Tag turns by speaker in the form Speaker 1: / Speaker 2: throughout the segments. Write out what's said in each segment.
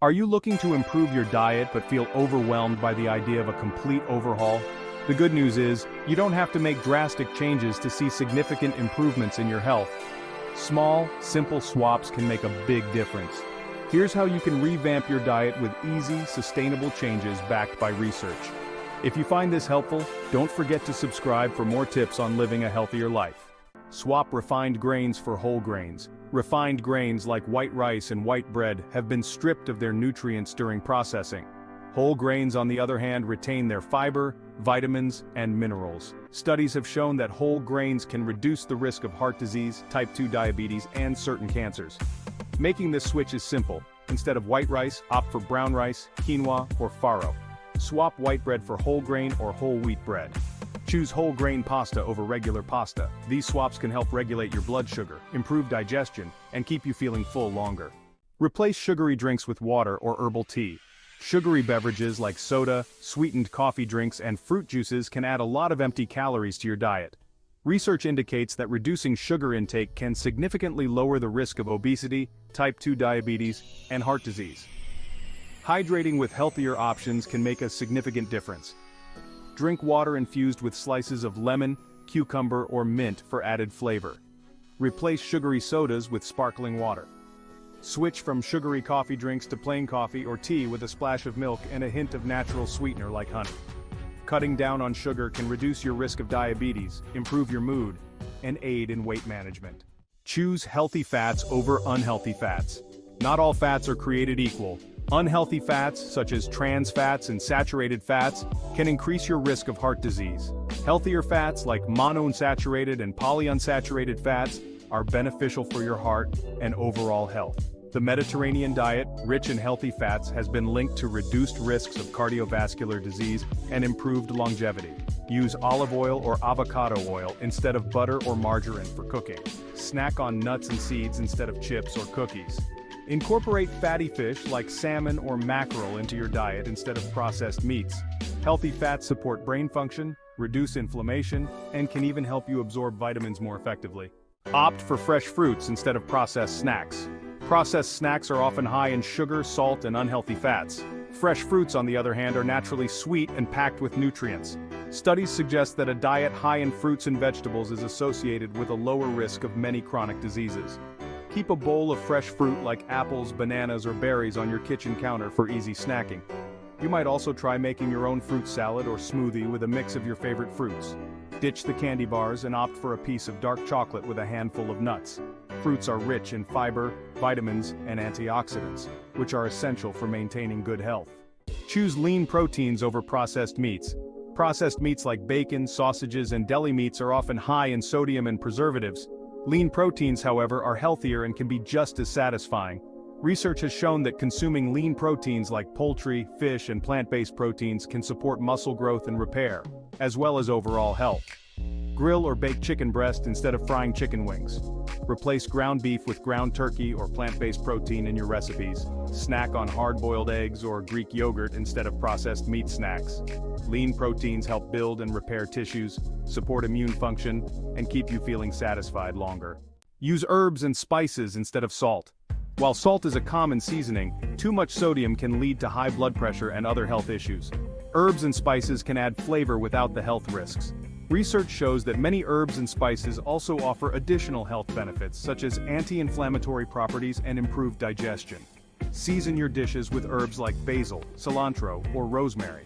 Speaker 1: Are you looking to improve your diet but feel overwhelmed by the idea of a complete overhaul? The good news is, you don't have to make drastic changes to see significant improvements in your health. Small, simple swaps can make a big difference. Here's how you can revamp your diet with easy, sustainable changes backed by research. If you find this helpful, don't forget to subscribe for more tips on living a healthier life. Swap refined grains for whole grains. Refined grains like white rice and white bread have been stripped of their nutrients during processing. Whole grains, on the other hand, retain their fiber, vitamins, and minerals. Studies have shown that whole grains can reduce the risk of heart disease, type 2 diabetes, and certain cancers. Making this switch is simple. Instead of white rice, opt for brown rice, quinoa, or farro. Swap white bread for whole grain or whole wheat bread. Choose whole grain pasta over regular pasta. These swaps can help regulate your blood sugar, improve digestion, and keep you feeling full longer. Replace sugary drinks with water or herbal tea. Sugary beverages like soda, sweetened coffee drinks, and fruit juices can add a lot of empty calories to your diet. Research indicates that reducing sugar intake can significantly lower the risk of obesity, type 2 diabetes, and heart disease. Hydrating with healthier options can make a significant difference. Drink water infused with slices of lemon, cucumber, or mint for added flavor. Replace sugary sodas with sparkling water. Switch from sugary coffee drinks to plain coffee or tea with a splash of milk and a hint of natural sweetener like honey. Cutting down on sugar can reduce your risk of diabetes, improve your mood, and aid in weight management. Choose healthy fats over unhealthy fats. Not all fats are created equal. Unhealthy fats, such as trans fats and saturated fats, can increase your risk of heart disease. Healthier fats like monounsaturated and polyunsaturated fats are beneficial for your heart and overall health. The Mediterranean diet, rich in healthy fats, has been linked to reduced risks of cardiovascular disease and improved longevity. Use olive oil or avocado oil instead of butter or margarine for cooking. Snack on nuts and seeds instead of chips or cookies. Incorporate fatty fish like salmon or mackerel into your diet instead of processed meats. Healthy fats support brain function, reduce inflammation, and can even help you absorb vitamins more effectively. Opt for fresh fruits instead of processed snacks. Processed snacks are often high in sugar, salt, and unhealthy fats. Fresh fruits, on the other hand, are naturally sweet and packed with nutrients. Studies suggest that a diet high in fruits and vegetables is associated with a lower risk of many chronic diseases. Keep a bowl of fresh fruit like apples, bananas, or berries on your kitchen counter for easy snacking. You might also try making your own fruit salad or smoothie with a mix of your favorite fruits. Ditch the candy bars and opt for a piece of dark chocolate with a handful of nuts. Fruits are rich in fiber, vitamins, and antioxidants, which are essential for maintaining good health. Choose lean proteins over processed meats. Processed meats like bacon, sausages, and deli meats are often high in sodium and preservatives. Lean proteins, however, are healthier and can be just as satisfying. Research has shown that consuming lean proteins like poultry, fish, and plant-based proteins can support muscle growth and repair, as well as overall health. Grill or bake chicken breast instead of frying chicken wings. Replace ground beef with ground turkey or plant-based protein in your recipes. Snack on hard-boiled eggs or Greek yogurt instead of processed meat snacks. Lean proteins help build and repair tissues, support immune function, and keep you feeling satisfied longer. Use herbs and spices instead of salt. While salt is a common seasoning, too much sodium can lead to high blood pressure and other health issues. Herbs and spices can add flavor without the health risks. Research shows that many herbs and spices also offer additional health benefits such as anti-inflammatory properties and improved digestion. Season your dishes with herbs like basil, cilantro, or rosemary.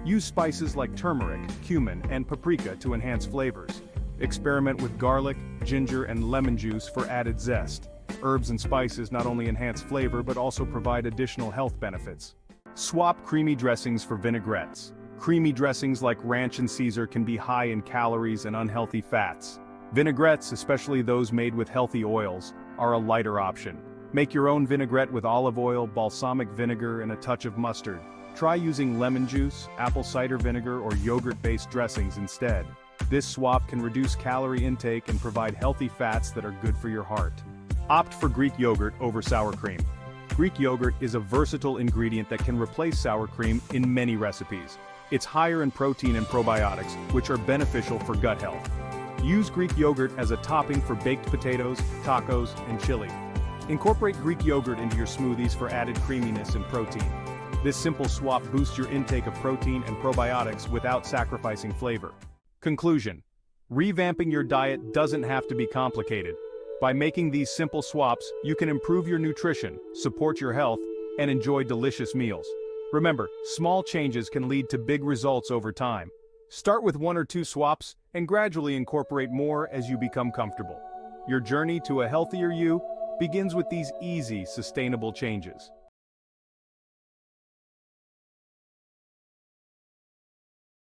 Speaker 1: Use spices like turmeric, cumin, and paprika to enhance flavors. Experiment with garlic, ginger, and lemon juice for added zest. Herbs and spices not only enhance flavor but also provide additional health benefits. Swap creamy dressings for vinaigrettes. Creamy dressings like ranch and Caesar can be high in calories and unhealthy fats. Vinaigrettes, especially those made with healthy oils, are a lighter option. Make your own vinaigrette with olive oil, balsamic vinegar, and a touch of mustard. Try using lemon juice, apple cider vinegar, or yogurt-based dressings instead. This swap can reduce calorie intake and provide healthy fats that are good for your heart. Opt for Greek yogurt over sour cream. Greek yogurt is a versatile ingredient that can replace sour cream in many recipes. It's higher in protein and probiotics, which are beneficial for gut health. Use Greek yogurt as a topping for baked potatoes, tacos, and chili. Incorporate Greek yogurt into your smoothies for added creaminess and protein. This simple swap boosts your intake of protein and probiotics without sacrificing flavor. Conclusion: revamping your diet doesn't have to be complicated. By making these simple swaps, you can improve your nutrition, support your health, and enjoy delicious meals. Remember, small changes can lead to big results over time. Start with 1 or 2 swaps and gradually incorporate more as you become comfortable. Your journey to a healthier you begins with these easy, sustainable changes.